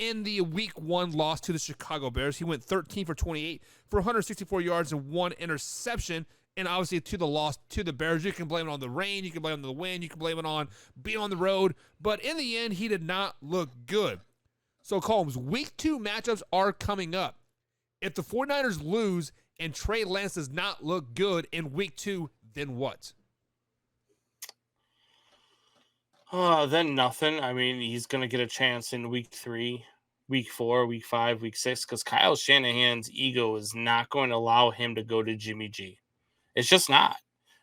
in the Week 1 loss to the Chicago Bears. He went 13 for 28 for 164 yards and 1 interception. And obviously to the loss to the Bears, you can blame it on the rain, you can blame it on the wind, you can blame it on being on the road. But in the end, he did not look good. So, Combs, Week 2 matchups are coming up. If the 49ers lose and Trey Lance does not look good in Week 2, then what? Then nothing. I mean, he's going to get a chance in Week 3, Week 4, Week 5, Week 6, because Kyle Shanahan's ego is not going to allow him to go to Jimmy G. It's just not.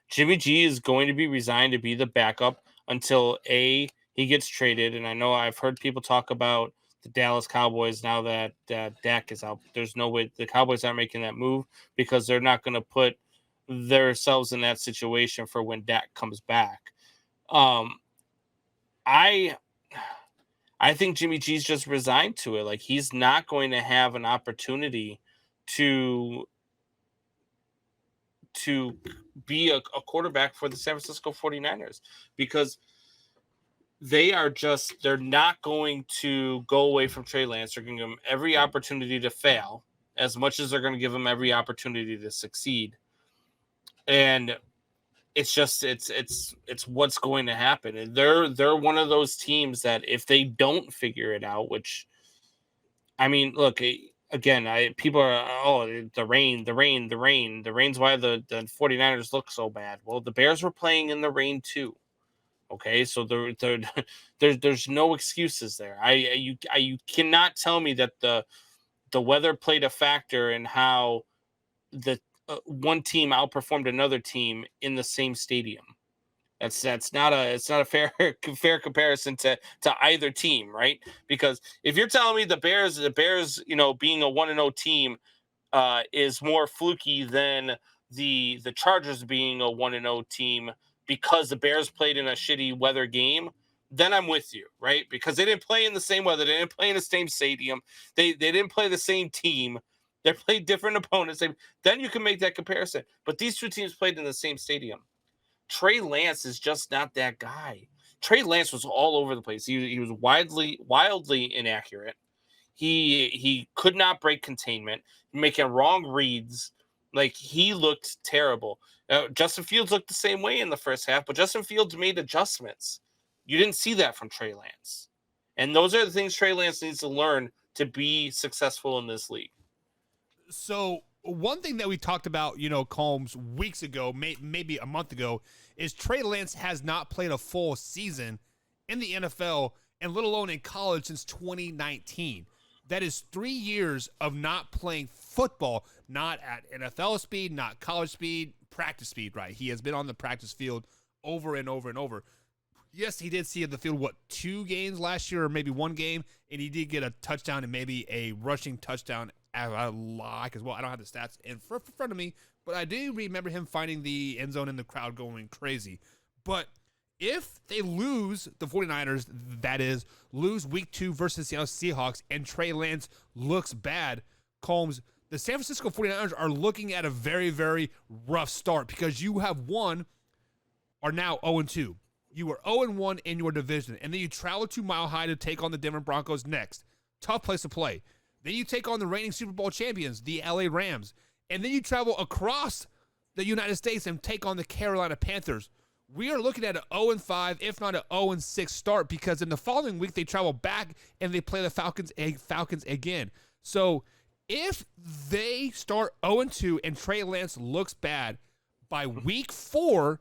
Jimmy G is going to be resigned to be the backup until he gets traded. And I know I've heard people talk about the Dallas Cowboys now that Dak is out. There's no way the Cowboys aren't making that move because they're not going to put themselves in that situation for when Dak comes back. I think Jimmy G's just resigned to it. Like, he's not going to have an opportunity to be a quarterback for the San Francisco 49ers because they're not going to go away from Trey Lance. They're going to give him every opportunity to fail as much as they're going to give him every opportunity to succeed. And it's just it's what's going to happen. And they're one of those teams that if they don't figure it out, which, I mean, look, again, people are, the rain. The rain's why the 49ers look so bad. Well, the Bears were playing in the rain too. Okay, so there's no excuses there. You cannot tell me that the weather played a factor in how the one team outperformed another team in the same stadium. It's not a fair comparison to either team, right? Because if you're telling me the Bears, being a 1-0 team is more fluky than the Chargers being a 1-0 team because the Bears played in a shitty weather game, then I'm with you, right? Because they didn't play in the same weather, they didn't play in the same stadium, they didn't play the same team, they played different opponents. Then you can make that comparison. But these two teams played in the same stadium. Trey Lance is just not that guy. Trey Lance was all over the place. He was wildly inaccurate. He could not break containment, making wrong reads. Like, he looked terrible. Justin Fields looked the same way in the first half, but Justin Fields made adjustments. You didn't see that from Trey Lance. And those are the things Trey Lance needs to learn to be successful in this league. So one thing that we talked about, Combs, weeks ago, maybe a month ago, is Trey Lance has not played a full season in the NFL and let alone in college since 2019. That is 3 years of not playing football, not at NFL speed, not college speed, practice speed, right? He has been on the practice field over and over and over. Yes, he did see the field, 2 games last year or maybe 1 game, and he did get a touchdown and maybe a rushing touchdown I like as well. I don't have the stats in front of me, but I do remember him finding the end zone and the crowd going crazy. But if they lose, the 49ers, that is, lose Week 2 versus the Seahawks, and Trey Lance looks bad, Combs, the San Francisco 49ers are looking at a very, very rough start because you are now 0-2. You are 0-1 in your division, and then you travel to Mile High to take on the Denver Broncos next. Tough place to play. Then you take on the reigning Super Bowl champions, the LA Rams. And then you travel across the United States and take on the Carolina Panthers. We are looking at an 0-5, if not an 0-6 start, because in the following week they travel back and they play the Falcons again. So if they start 0-2 and Trey Lance looks bad, by week 4,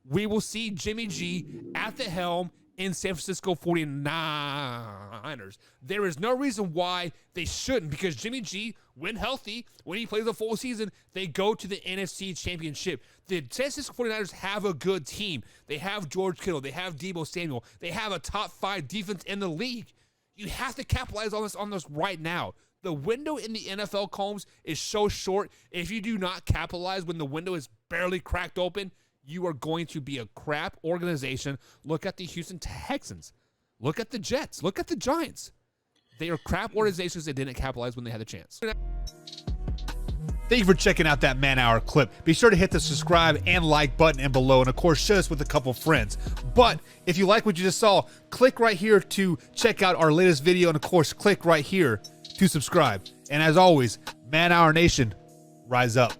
we will see Jimmy G at the helm in San Francisco 49ers. There is no reason why they shouldn't, because Jimmy G, when healthy, when he plays a full season, they go to the NFC Championship. The San Francisco 49ers have a good team. They have George Kittle. They have Deebo Samuel. They have a top 5 defense in the league. You have to capitalize on this right now. The window in the NFL, Combs, is so short. If you do not capitalize when the window is barely cracked open, you are going to be a crap organization. Look at the Houston Texans. Look at the Jets. Look at the Giants. They are crap organizations that didn't capitalize when they had the chance. Thank you for checking out that Man Hour clip. Be sure to hit the subscribe and like button and below, and of course, share us with a couple friends. But if you like what you just saw, click right here to check out our latest video, and of course, click right here to subscribe. And as always, Man Hour Nation, rise up.